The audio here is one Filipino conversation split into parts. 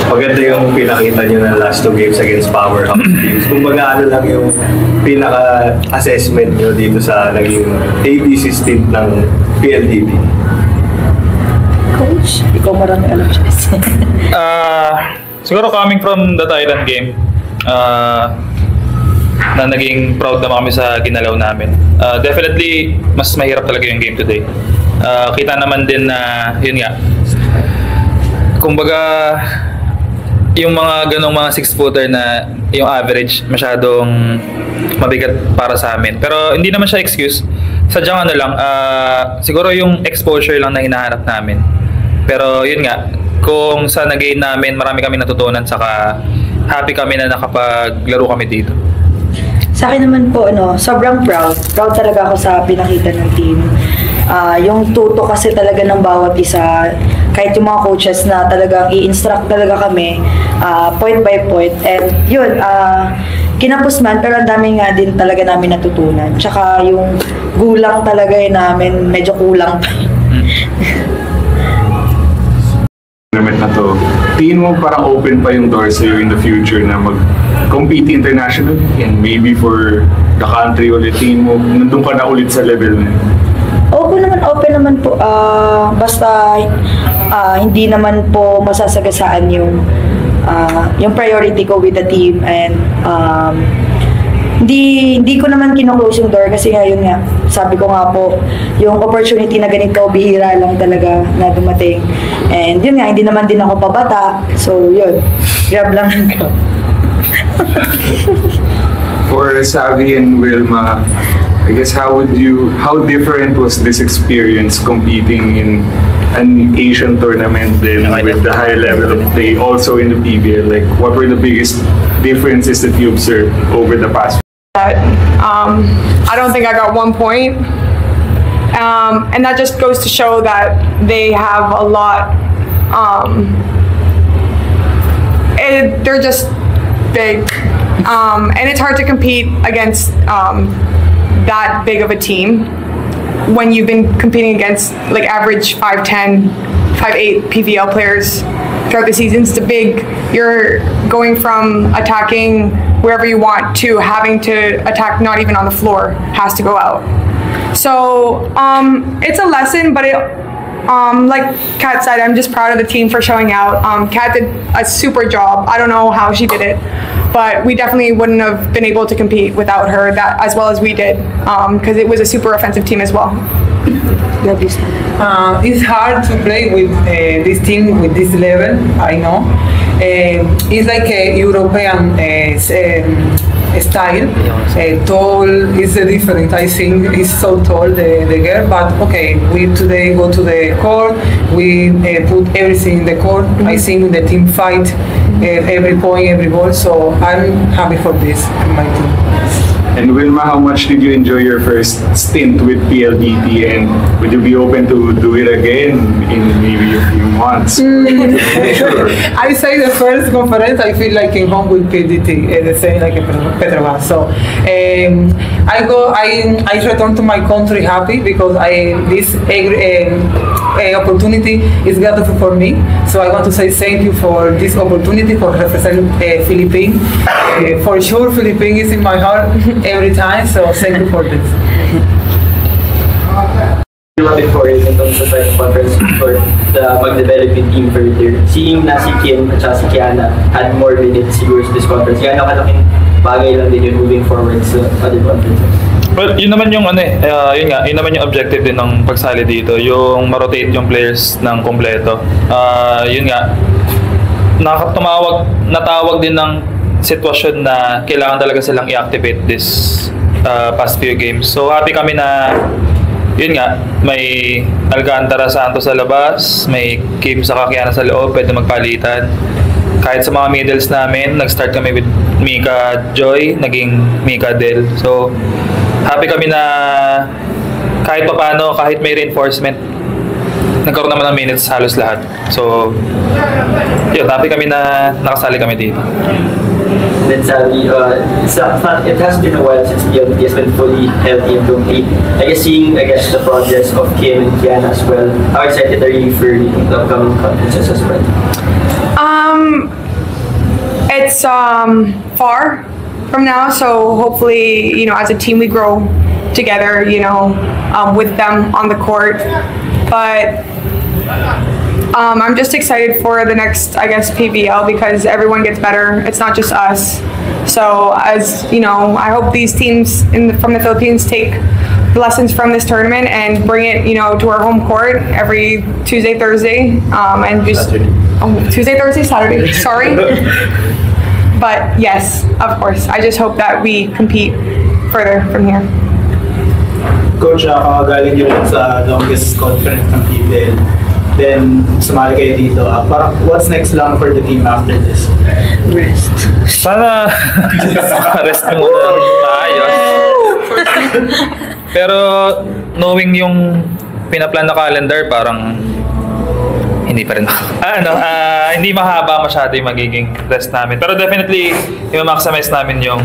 Maganda yung pinakita nyo na last 2 games against powerhouse teams. Kumbaga ano lang yung pinaka-assessment nyo dito sa naging ABC stint ng PLDT. Coach, ikaw marami alam siya. Siguro coming from the Thailand game, na naging proud naman kami sa ginalaw namin. Definitely, mas mahirap talaga yung game today. Kita naman din na, yun nga, kumbaga, yung mga ganong mga 6-footer na yung average masyadong mabigat para sa amin. Pero hindi naman siya excuse. Sadyang ano lang, siguro yung exposure lang na hinahanap namin. Pero yun nga, kung sa nag-gain namin, marami kami natutunan, saka happy kami na nakapaglaro kami dito. Sa akin naman po, sobrang proud. Proud talaga ako sa pinakita ng team. Yung tuto kasi talaga ng bawat isa, kahit yung mga coaches na talagang i-instruct talaga kami, point by point. And yun, kinapos man, pero ang dami nga din talaga namin natutunan. Tsaka yung gulang talaga namin, medyo kulang pa. Na to, tingin mo parang open pa yung doors sa'yo in the future na mag-compete internationally and maybe for the country ulit, tingin mo nandun ka na ulit sa level na yun? Open naman po. Basta hindi naman po masasagasaan yung priority ko with the team, and hindi ko naman kino-close yung door kasi ngayon nga, sabi ko nga po, yung opportunity na ganito, bihira lang talaga na dumating. And yun nga, hindi naman din ako pabata. So yun, grab lang ako. For Savvy and Wilma, I guess how different was this experience competing in an Asian tournament then with the high level of play also in the PBL? Like, what were the biggest differences that you observed over the past? I don't think I got 1 point. And that just goes to show that they have a lot, they're just big. And it's hard to compete against that big of a team when you've been competing against like average 5'10", 5'8" PVL players throughout the seasons. It's big. You're going from attacking wherever you want to having to attack not even on the floor, has to go out. So it's a lesson, but like Kat said, I'm just proud of the team for showing out. Kat did a super job. I don't know how she did it, but we definitely wouldn't have been able to compete without her that as well as we did, because it was a super offensive team as well. It's hard to play with this team with this level, I know. It's like a European style. Tall is different. I think it's so tall, the girl, but okay, we today go to the court, we put everything in the court. I think the team fight every point, every ball, so I'm happy for this, my team. And Wilma, how much did you enjoy your first stint with PLDT, and would you be open to do it again in maybe a few months? Sure. I say the first conference, I feel like in home with PLDT, the same like Petrobras. So I return to my country happy because this opportunity is grateful for me. So I want to say thank you for this opportunity for representing Philippines. For sure, Philippines is in my heart every time. So thank you for this. Before it in terms of like conference for the mag-developing team further. Seeing na si Kim at si Kiana had more minutes siguro sa this conference, gano'ng kalaking bagay lang din yun moving forward sa other conferences? Well, yun naman yung yun naman yung objective din ng pagsali dito, yung ma-rotate yung players ng kompleto. Yun nga, natawag din ng sitwasyon na kailangan talaga silang i-activate this past few games. So happy kami na yun nga, may Alcantara Santos sa labas, may Kim sa Kiana sa loob, pwede magpalitan. Kahit sa mga middles namin, nag-start kami with Mika Joy, naging Mika Del. So happy kami na kahit paano, kahit may reinforcement, nagkaroon naman ng minutes halos lahat. So yun, happy kami na nakasali kami dito. Then sadly, it has been a while since PLDT has been fully healthy and complete. I guess seeing the progress of Kim and Kiana as well, how excited are you for the upcoming conferences as well? it's far from now, so hopefully, you know, as a team we grow together, you know, with them on the court. But I'm just excited for the next, I guess, PBL because everyone gets better. It's not just us. So as you know, I hope these teams from the Philippines take the lessons from this tournament and bring it, you know, to our home court every Tuesday, Thursday, and just Tuesday, Thursday, Saturday. Sorry. But yes, of course. I just hope that we compete further from here. Coach, kakagaling nyo rin sa longest conference ng PBL. Then, sumali kayo dito. Parang, what's next lang for the team after this? Rest. Sana rest muna ng maayos. Pero knowing yung pinaplan na calendar, parang hindi pa rin hindi mahaba masyado yung magiging rest namin. Pero definitely, i-maximize namin yung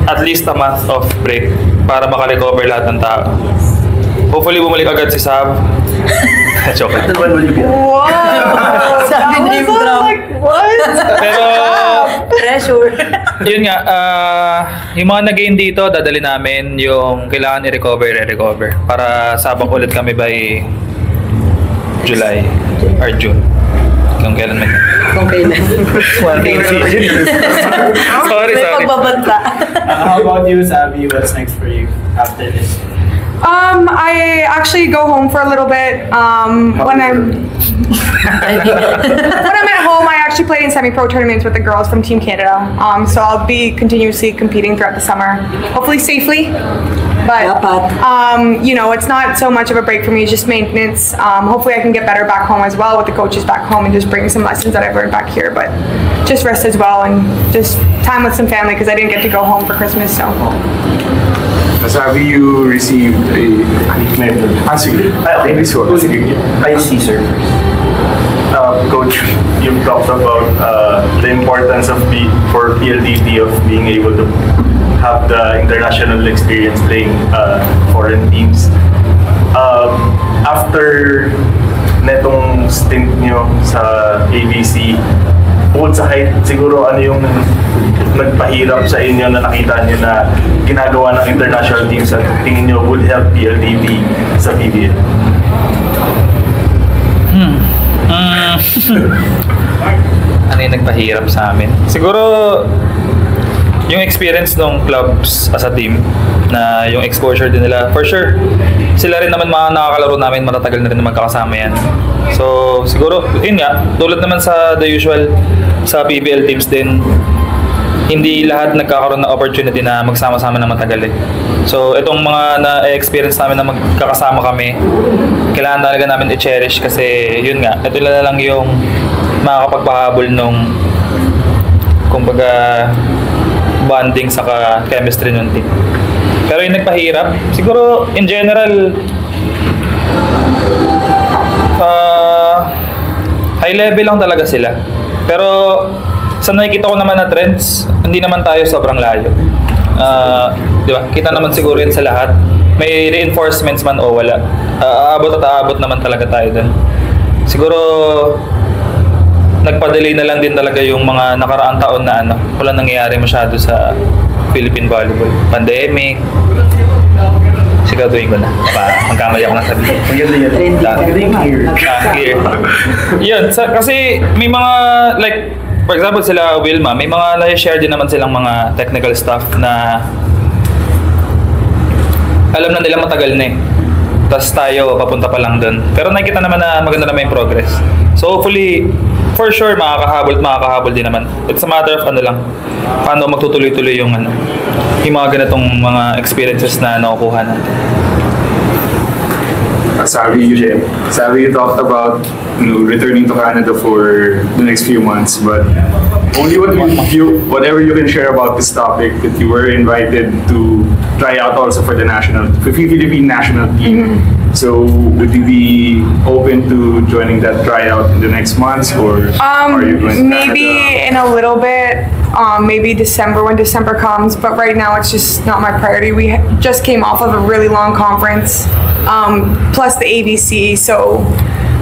at least a month of break para makarecover lahat ng tao. Hopefully, bumalik agad si Sab. Joke. Wow! Sabi ni Bro. Like, what? Pero, Pressure. yun nga, yung mga nag-gain dito, dadali namin yung kailangan i-recover. Para sabak ulit kami by July or June. Kung kailan man. Kung kailan. Sorry. May pagbabanta. How about you, Sabi? What's next for you after this? I actually go home for a little bit. When I'm at home, I actually play in semi-pro tournaments with the girls from Team Canada. So I'll be continuously competing throughout the summer, hopefully safely. But you know, it's not so much of a break for me; it's just maintenance. Hopefully, I can get better back home as well with the coaches back home and just bring some lessons that I've learned back here. But just rest as well and just time with some family because I didn't get to go home for Christmas. So. Sabi you received a I see, sir. Coach, you've talked about the importance of for PLDT of being able to have the international experience playing foreign teams. After netong stint nyo sa ABC, bukod sa height, siguro ano yung nagpahirap sa inyo na nakita nyo na ginagawa ng international teams at tingin nyo would help PLDT sa PBL? Ano yung nagpahirap sa amin? Siguro yung experience ng clubs as a team na yung exposure din nila. For sure, sila rin naman mga nakakalaro namin, matatagal na rin naman kakasama yan. So, siguro, yun nga, tulad naman sa the usual sa PBL teams din, hindi lahat nagkakaroon ng opportunity na magsama-sama na matagal eh. So, itong mga na-experience namin na magkakasama kami, kailangan talaga namin i-cherish kasi yun nga, ito na lang yung makakapagpahabol nung kumbaga bonding saka chemistry ng team. Pero yung nagpahirap, siguro in general high level lang talaga sila. Pero sa nakikita ko naman na trends, hindi naman tayo sobrang layo. Di ba? Kita naman siguro yun sa lahat. May reinforcements man o wala. Aabot at aabot naman talaga tayo dun. Siguro nagpa-delay na lang din talaga yung mga nakaraang taon na wala nangyayari masyado sa Philippine volleyball. Pandemic. Siguraduhin ko na. Magkamali ako na sabihin. Yun. Kasi may mga, like, for example, sila Wilma, may mga na-share din naman silang mga technical stuff na alam na nila matagal na eh. Tapos tayo, papunta pa lang dun. Pero nakikita naman na maganda naman yung progress. So hopefully, for sure, makakahabol din naman. It's a matter of paano magtutuloy-tuloy yung yung mga ganitong mga experiences na nakukuha natin. Sabi you talked about returning to Canada for the next few months, but only whatever you can share about this topic, that you were invited to try out also for the Philippine national team. So would you be open to joining that tryout in the next months, or are you going to maybe Canada? in a little bit, maybe December when December comes, but right now it's just not my priority. We just came off of a really long conference, plus the ABC, so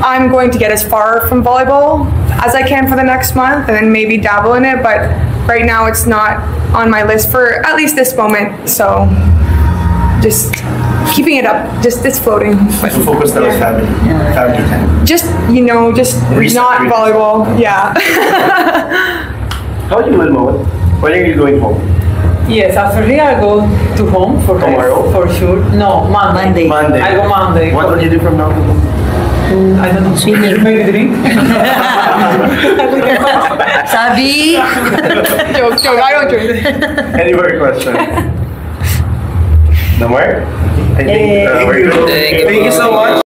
I'm going to get as far from volleyball as I can for the next month and then maybe dabble in it, but right now it's not on my list for at least this moment, so just keeping it up, just it's floating. So focus na was family time. Just, not volleyball, yeah. How do you Wilma? When are you going home? Yes, after here I go to home for Tomorrow? rest, for sure. No, Monday. Monday. I go Monday. What will you do from now? I don't know. Swimming. Maybe drink. Sabi? joke, I don't drink. Any more questions? No more? I think we're good. Thank you. Thank you so much.